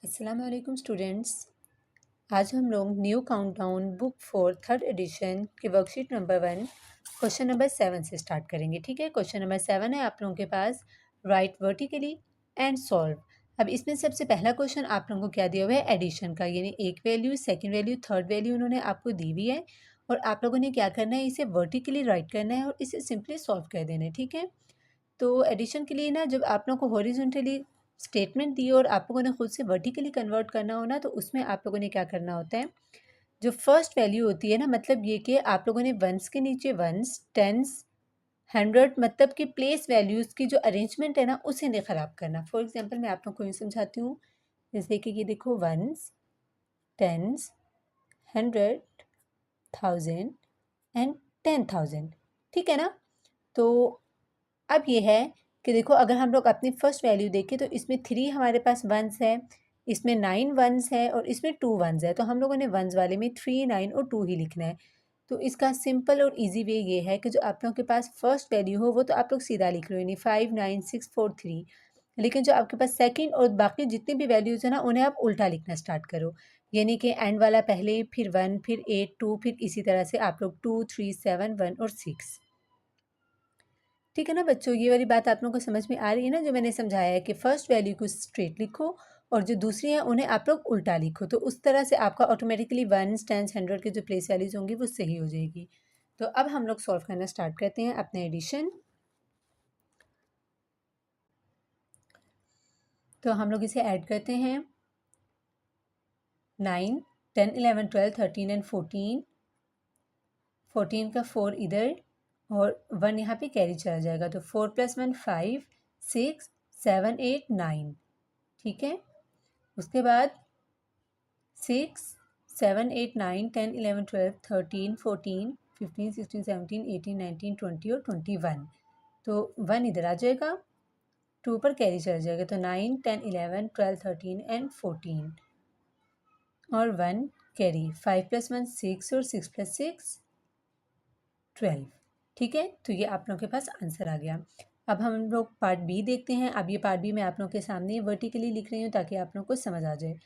अस्सलाम वालेकुम स्टूडेंट्स। आज हम लोग new countdown book 4 third edition के वर्कशीट नंबर 1 क्वेश्चन नंबर 7 से स्टार्ट करेंगे। ठीक है, क्वेश्चन नंबर 7 है आप लोगों के पास, राइट वर्टिकली एंड सॉल्व। अब इसमें सबसे पहला क्वेश्चन आप लोगों को क्या दिया हुआ है, एडिशन का, यानी एक value, second value, third value उन्होंने आपको दी हुई है और आप लोगों ने क्या करना है, इसे वर्टिकली राइट करना है और इसे सिंपली सॉल्व कर देना है। ठीक है, तो एडिशन के लिए ना जब आप लोगों को हॉरिजॉन्टली स्टेटमेंट दी और आप लोगों ने खुद से वर्टिकली कन्वर्ट करना हो ना, तो उसमें आप लोगों ने क्या करना होता है, जो फर्स्ट वैल्यू होती है ना, मतलब ये कि आप लोगों ने वंस के नीचे वंस, टेंस, हंड्रेड, मतलब कि प्लेस वैल्यूज़ की जो अरेंजमेंट है ना, उसे नहीं ख़राब करना। फॉर एग्जांपल मैं आप लोगों को यूँ समझाती हूँ, जैसे कि ये देखो, ones, tens, hundred, thousand and 10,000। ठीक है ना। तो अब ये है कि देखो, अगर हम लोग अपनी फर्स्ट वैल्यू देखें तो इसमें 3 हमारे पास वंस है, इसमें 9 वंस है और इसमें 2 वंस है। तो हम लोगों ने वंस वाले में 3, 9 और 2 ही लिखना है। तो इसका सिंपल और इजी वे ये है कि जो आप लोगों के पास फर्स्ट वैल्यू हो वो तो आप लोग सीधा लिख लो, यानी 5, 9, 6, 4, 3। लेकिन जो आपके पास सेकंड और बाकी जितने भी वैल्यूज़ है ना, उन्हें आप उल्टा लिखना स्टार्ट करो, यानी कि एंड वाला पहले, फिर 1, फिर 8, 2, फिर इसी तरह से आप लोग 2, 3, 7, 1 और 6। ठीक है ना बच्चों, ये वाली बात आप लोगों को समझ में आ रही है ना, जो मैंने समझाया है कि फर्स्ट वैल्यू को स्ट्रेट लिखो और जो दूसरी है उन्हें आप लोग उल्टा लिखो, तो उस तरह से आपका ऑटोमेटिकली वंस, टेंस, हंड्रेड की जो प्लेस वैल्यूज होंगी वो सही हो जाएगी। तो अब हम लोग सॉल्व करना स्टार्ट करते हैं अपने एडिशन। तो हम लोग इसे ऐड करते हैं, 9, 10, 11, 12, 13 एंड 14। 14 का 4 इधर और 1 यहाँ पे कैरी चला जाएगा, तो 4 + 1 5, 6, 7, 8, 9। ठीक है, उसके बाद 6, 7, 8, 9, 10, 11, 12, 13, 14, 15, 16, 17, 18, 19, 20 और 21। तो 1 इधर आ जाएगा, 2 पर कैरी चला जाएगा, तो 9, 10, 11, 12, 13 एंड 14 और 1 कैरी, 5 + 1 6 और 6 + 6 12। ठीक है, तो ये आप लोगों के पास आंसर आ गया। अब हम लोग पार्ट बी देखते हैं। अब ये पार्ट बी मैं आप लोगों के सामने वर्टिकली लिख रही हूँ ताकि आप लोगों को समझ आ जाए।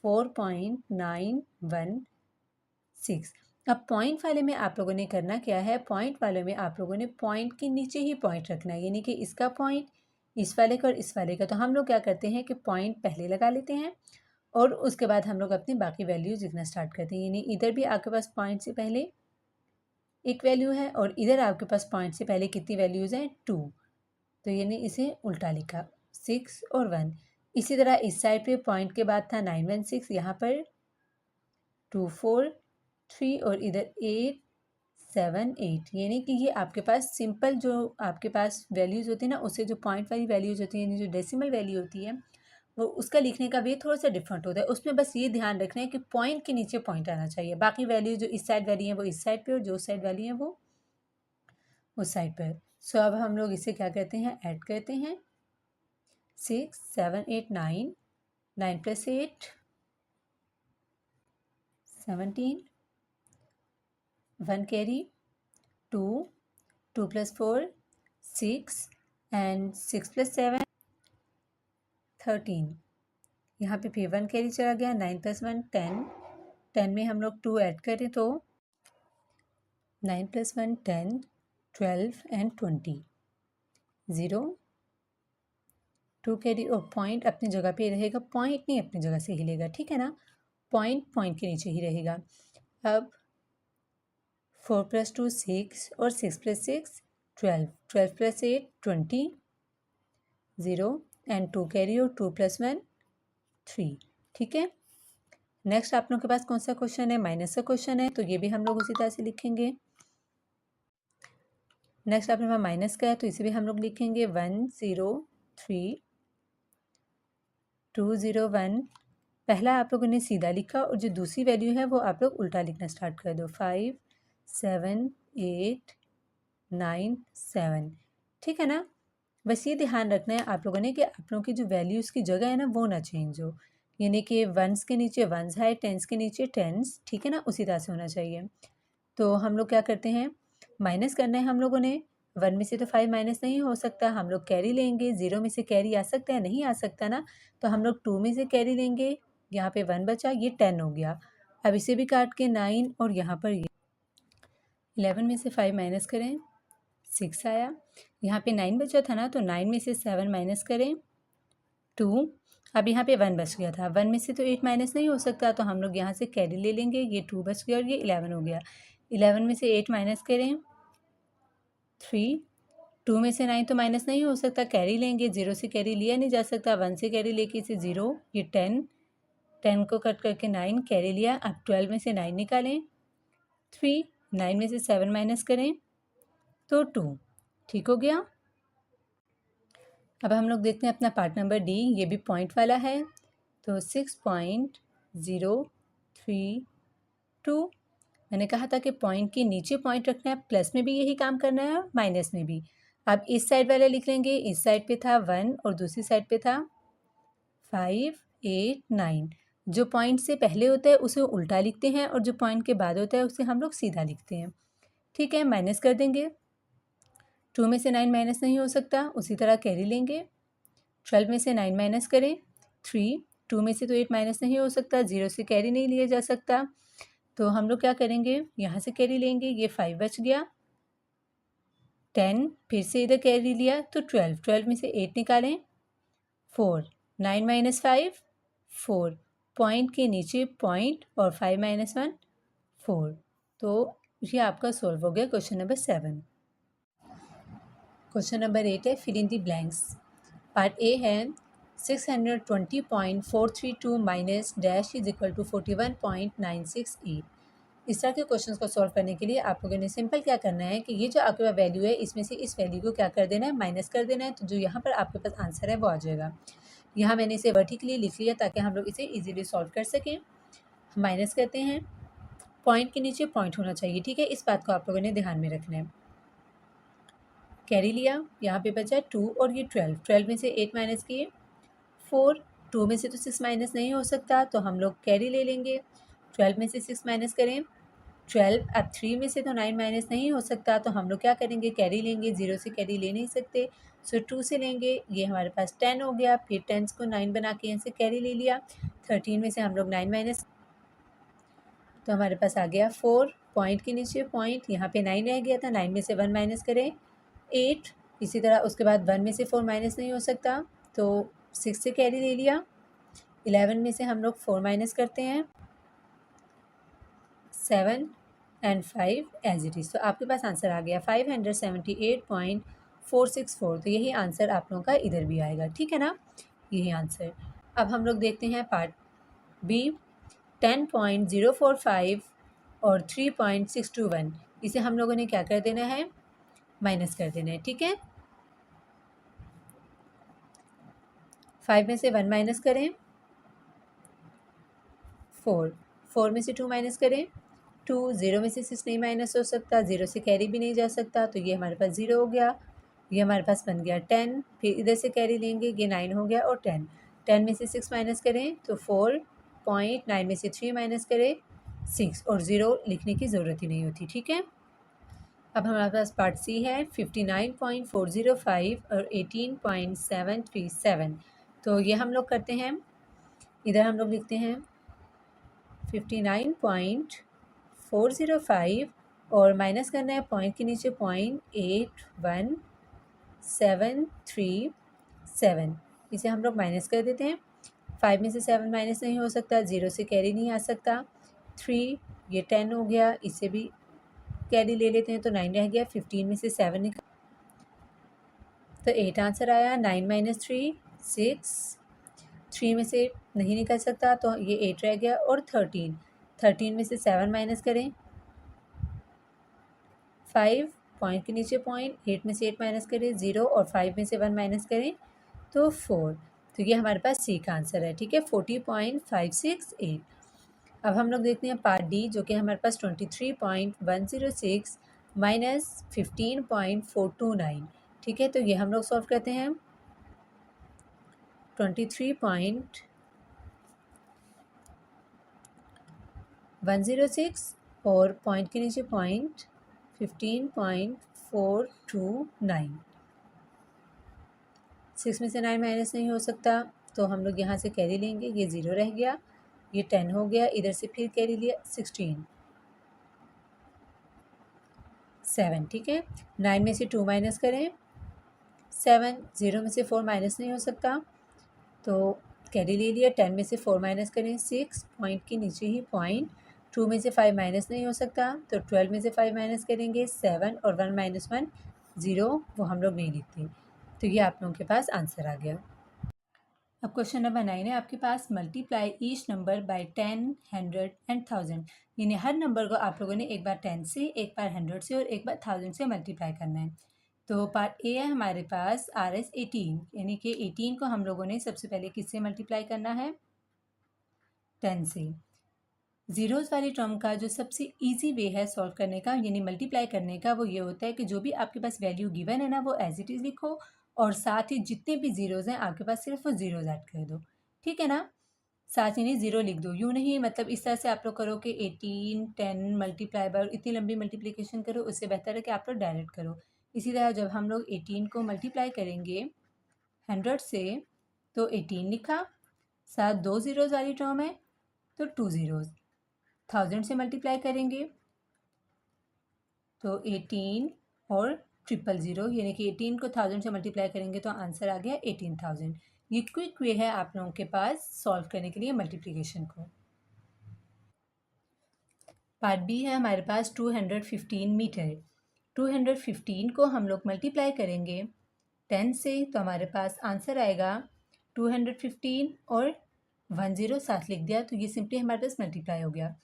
4.916। अब पॉइंट वाले में आप लोगों ने करना क्या है, पॉइंट वाले में आप लोगों ने पॉइंट के नीचे ही पॉइंट रखना है, यानी कि इसका पॉइंट, इस वाले का और इस वाले का। तो हम लोग क्या करते हैं कि पॉइंट पहले लगा लेते हैं और उसके बाद हम लोग अपनी बाकी वैल्यूज लिखना स्टार्ट करते हैं, यानी इधर भी आपके पास पॉइंट से पहले एक वैल्यू है और इधर आपके पास पॉइंट से पहले कितनी वैल्यूज़ हैं, 2। तो यानी इसे उल्टा लिखा, 6 और 1। इसी तरह इस साइड पे पॉइंट के बाद था 916, यहाँ पर 2, 4, 3 और इधर 8, 7, 8। यानी कि ये आपके पास सिंपल जो आपके पास वैल्यूज़ होती है ना, उससे जो पॉइंट वाली वैल्यूज़ होती है, यानी जो डेसिमल वैल्यू होती है, वो उसका लिखने का वे थोड़ा सा डिफरेंट होता है। उसमें बस ये ध्यान रखना है कि पॉइंट के नीचे पॉइंट आना चाहिए, बाकी वैल्यू जो इस साइड वाली हैं वो इस साइड पे और जो साइड वाली हैं वो उस साइड पर। सो अब हम लोग इसे क्या करते हैं, ऐड करते हैं, 6, 7, 8, 9, 9 + 8 17, 1 कैरी, 2, 2 + 4 6 एंड 6 + 7 13। यहाँ पे फिर 1 कैरी चला गया, 9 + 1 10, 10 में हम लोग 2 ऐड करें तो 9 + 1 10, 12 एंड 20, 0, 2 कैरी और पॉइंट अपनी जगह पे रहेगा, पॉइंट नहीं अपनी जगह से हिलेगा। ठीक है ना, पॉइंट पॉइंट के नीचे ही रहेगा। अब 4 + 2 6 और 6 + 6 12, 12 + 8 20, 0 एंड 2 कैरी और 2 + 1 3। ठीक है, नेक्स्ट आप लोगों के पास कौन सा क्वेश्चन है, माइनस का क्वेश्चन है, तो ये भी हम लोग उसी तरह से लिखेंगे। नेक्स्ट आपके पास माइनस का है तो इसे भी हम लोग लिखेंगे 1 0 3 2 0 1। पहला आप लोगों ने सीधा लिखा और जो दूसरी वैल्यू है वो आप लोग उल्टा लिखना स्टार्ट कर दो, 5 7 8 9 7। ठीक है ना, बस ये ध्यान रखना है आप लोगों ने कि आप लोगों की जो वैल्यूज़ की जगह है ना वो ना चेंज हो, यानी कि वंस के नीचे वंस है, टेंस के नीचे टेंस। ठीक है ना, उसी तरह से होना चाहिए। तो हम लोग क्या करते हैं, माइनस करना है हम लोगों ने 1 में से तो 5 माइनस नहीं हो सकता, हम लोग कैरी लेंगे। 0 में से कैरी आ सकता है? नहीं आ सकता ना, तो हम लोग 2 में से कैरी लेंगे। यहाँ पे 1 बचा, ये 10 हो गया। अब इसे भी काट के 9 और यहाँ पर ये 11 में से 5 माइनस करें, 6 आया। यहाँ पे 9 बचा था ना, तो 9 में से 7 माइनस करें, 2। अब यहाँ पे 1 बच गया था, 1 में से तो 8 माइनस नहीं हो सकता, तो हम लोग यहाँ से कैरी ले लेंगे। ये 2 बच गया और ये 11 हो गया। 11 में से 8 माइनस करें, 3। 2 में से 9 तो माइनस नहीं हो सकता, कैरी लेंगे। 0 से कैरी लिया नहीं जा सकता, 1 से कैरी लेके इसे 0, ये 10। 10 को कट करके 9 कैरी लिया। अब 12 में से 9 निकालें, 3। 9 में से 7 माइनस करें तो 2। ठीक हो गया। अब हम लोग देखते हैं अपना पार्ट नंबर डी, ये भी पॉइंट वाला है। तो 6.032। मैंने कहा था कि पॉइंट के नीचे पॉइंट रखना है, प्लस में भी यही काम करना है और माइनस में भी। अब इस साइड वाला लिख लेंगे, इस साइड पे था 1 और दूसरी साइड पे था 5, 8, 9। जो पॉइंट से पहले होता है उसे उल्टा लिखते हैं और जो पॉइंट के बाद होता है उसे हम लोग सीधा लिखते हैं। ठीक है, माइनस कर देंगे। 2 में से 9 माइनस नहीं हो सकता, उसी तरह कैरी लेंगे। 12 में से 9 माइनस करें, 3। 2 में से तो 8 माइनस नहीं हो सकता, 0 से कैरी नहीं लिया जा सकता, तो हम लोग क्या करेंगे, यहाँ से कैरी लेंगे। ये 5 बच गया। 10 फिर से इधर कैरी लिया तो 12। 12 में से 8 निकालें, 4। 9 माइनस 5, 4। पॉइंट के नीचे पॉइंट और 5 माइनस 1, 4। तो ये आपका सॉल्व हो गया क्वेश्चन नंबर 7। क्वेश्चन नंबर 8 है fill in the blanks. Part A है 620.432 minus dash is equal to 41.968। इस तरह के क्वेश्चंस को सॉल्व करने के लिए आप लोगों ने सिंपल क्या करना है कि ये जो आपके पास वैल्यू है इसमें से इस वैल्यू को क्या कर देना है, माइनस कर देना है। तो जो यहाँ पर आपके पास आंसर है वो आ जाएगा। यहाँ मैंने इसे वर्टिकली लिख लिया ताकि हम लोग इसे इजीली सॉल्व कर सकें। हम माइनस करते हैं, पॉइंट के नीचे पॉइंट होना चाहिए। ठीक है, इस बात को आप लोगों ने ध्यान में रखना है। कैरी लिया, यहाँ पे बचा 2 और ये 12। 12 में से 8 माइनस किए, 4। 2 में से तो 6 माइनस नहीं हो सकता, तो हम लोग कैरी ले लेंगे। 12 में से 6 माइनस करें, 12। अब 3 में से तो 9 माइनस नहीं हो सकता, तो हम लोग क्या करेंगे, कैरी लेंगे। 0 से कैरी ले नहीं सकते, सो 2 से लेंगे। ये हमारे पास 10 हो गया। फिर 10 को 9 बना के यहाँ से कैरी ले लिया। 13 में से हम लोग 9 माइनस, तो हमारे पास आ गया 4। पॉइंट के नीचे पॉइंट, यहाँ पे 9 रह गया था, 9 में से 1 माइनस करें, 8। इसी तरह उसके बाद 1 में से 4 माइनस नहीं हो सकता, तो 6 से कैरी ले लिया। 11 में से हम लोग 4 माइनस करते हैं, 7 एंड 5 एज इट इज़। तो आपके पास आंसर आ गया 578.464। तो यही आंसर आप लोगों का इधर भी आएगा। ठीक है ना, यही आंसर। अब हम लोग देखते हैं पार्ट बी, 10.045 और 3.621। इसे हम लोगों ने क्या कर देना है, माइनस कर देना है। ठीक है, 5 में से 1 माइनस करें, 4। 4 में से 2 माइनस करें, 2। 0 में से 6 नहीं माइनस हो सकता, 0 से कैरी भी नहीं जा सकता, तो ये हमारे पास 0 हो गया। ये हमारे पास बन गया 10। फिर इधर से कैरी लेंगे, ये 9 हो गया और 10। 10 में से 6 माइनस करें तो 4 पॉइंट, 9 में से 3 माइनस करें 6, और 0 लिखने की ज़रूरत ही नहीं होती। ठीक है, अब हमारे पास पार्ट सी है 59.405 और 18.737। तो ये हम लोग करते हैं, इधर हम लोग लिखते हैं 59.405 और माइनस करना है पॉइंट के नीचे पॉइंट, 81,737। इसे हम लोग माइनस कर देते हैं। 5 में से 7 माइनस नहीं हो सकता, 0 से कैरी नहीं आ सकता, 3। ये 10 हो गया, इसे भी कैरी ले लेते हैं तो 9 रह गया। 15 में से 7 निकाल तो 8 आंसर आया। 9 माइनस 3, 6। 3 में से नहीं निकल सकता, तो ये 8 रह गया और 13। 13 में से 7 माइनस करें, 5। पॉइंट के नीचे पॉइंट, 8 में से 8 माइनस करें 0, और 5 में से 1 माइनस करें तो 4। तो ये हमारे पास सी का आंसर है। ठीक है, 40.568। अब हम लोग देखते हैं पार्ट डी, जो कि हमारे पास 23.106 माइनस 15.429। ठीक है, तो ये हम लोग सॉल्व करते हैं। 23.106 और पॉइंट के नीचे पॉइंट 15.429। 429। 6 में से 9 माइनस नहीं हो सकता, तो हम लोग यहाँ से कैरी लेंगे, ये 0 रह गया, ये 10 हो गया, इधर से फिर कैरी लिया 16, 7। ठीक है, 9 में से 2 माइनस करें 7, 0 में से 4 माइनस नहीं हो सकता, तो कैरी ले लिया। 10 में से 4 माइनस करें 6, पॉइंट के नीचे ही पॉइंट। 2 में से 5 माइनस नहीं हो सकता, तो 12 में से 5 माइनस करेंगे 7, और 1 माइनस 1 0, वो हम लोग नहीं लिखते। तो ये आप लोगों के पास आंसर आ गया। अब क्वेश्चन नंबर 9 है आपके पास, multiply each number by 10, 100 and 1000। यानी हर नंबर को आप लोगों ने एक बार 10 से, एक बार 100 से और एक बार 1000 से मल्टीप्लाई करना है। तो पार्ट ए है हमारे पास RS 18, यानी कि 18 को हम लोगों ने सबसे पहले किससे मल्टीप्लाई करना है, 10 से। ज़ीरोज़ वाली टर्म का जो सबसे इजी वे है सॉल्व करने का, यानी मल्टीप्लाई करने का, वो ये होता है कि जो भी आपके पास वैल्यू गिवन है ना, वो एज इट इज़ लिखो, और साथ ही जितने भी ज़ीरोज़ हैं आपके पास सिर्फ वो ज़ीरोज़ ऐड कर दो। ठीक है ना, साथ ही नहीं ज़ीरो लिख दो, यूँ नहीं, मतलब इस तरह से आप लोग करो कि 18 10 मल्टीप्लाई बाय, इतनी लंबी मल्टीप्लिकेशन करो, उससे बेहतर है कि आप लोग डायरेक्ट करो। इसी तरह जब हम लोग 18 को मल्टीप्लाई करेंगे 100 से, तो 18 लिखा, साथ 2 ज़ीरोज़ वाली टर्म है तो 2 ज़ीरोज़। 1000 से मल्टीप्लाई करेंगे तो 18 और 000, यानी कि 18 को 1000 से मल्टीप्लाई करेंगे तो आंसर आ गया 18,000। ये क्विक वे है आप लोगों के पास सॉल्व करने के लिए मल्टीप्लिकेशन को। पार्ट बी है हमारे पास 215 मीटर। 215 को हम लोग मल्टीप्लाई करेंगे 10 से, तो हमारे पास आंसर आएगा 215 और 10 साथ लिख दिया, तो ये सिंपली हमारे पास मल्टीप्लाई हो गया।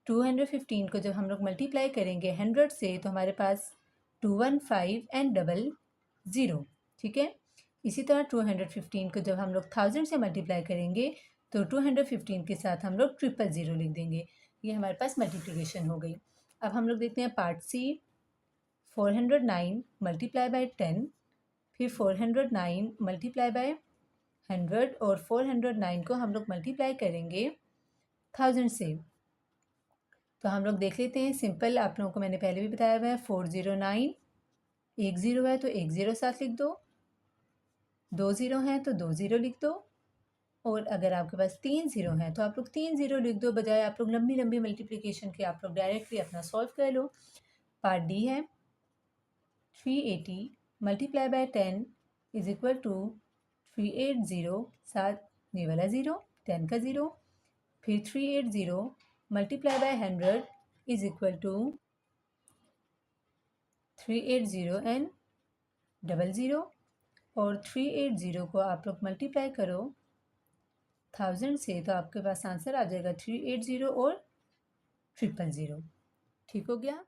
215 को जब हम लोग मल्टीप्लाई करेंगे 100 से, तो हमारे पास 215 एंड 00। ठीक है, इसी तरह 215 को जब हम लोग 1000 से मल्टीप्लाई करेंगे तो 215 के साथ हम लोग 000 लिख देंगे। ये हमारे पास मल्टीप्लिकेशन हो गई। अब हम लोग देखते हैं पार्ट सी। 409 मल्टीप्लाई बाय 10, फिर 409 मल्टीप्लाई बाय 100, और 409 को हम लोग मल्टीप्लाई करेंगे 1000 से। तो हम लोग देख लेते हैं, सिंपल, आप लोगों को मैंने पहले भी बताया हुआ है। 409, एक ज़ीरो है तो एक ज़ीरो साथ लिख दो, 2 ज़ीरो हैं तो 2 ज़ीरो लिख दो, और अगर आपके पास 3 ज़ीरो हैं तो आप लोग 3 ज़ीरो लिख दो, बजाय आप लोग लंबी लंबी मल्टीप्लिकेशन के आप लोग डायरेक्टली अपना सॉल्व कर लो। पार्ट डी है 380 multiply by 10 is equal to 380, साथ ये वाला ज़ीरो 10 का ज़ीरो, फिर 380 multiply by 100 is equal to 380 and 00, और 380 को आप लोग मल्टीप्लाई करो 1000 से, तो आपके पास आंसर आ जाएगा 380 और 000। ठीक हो गया।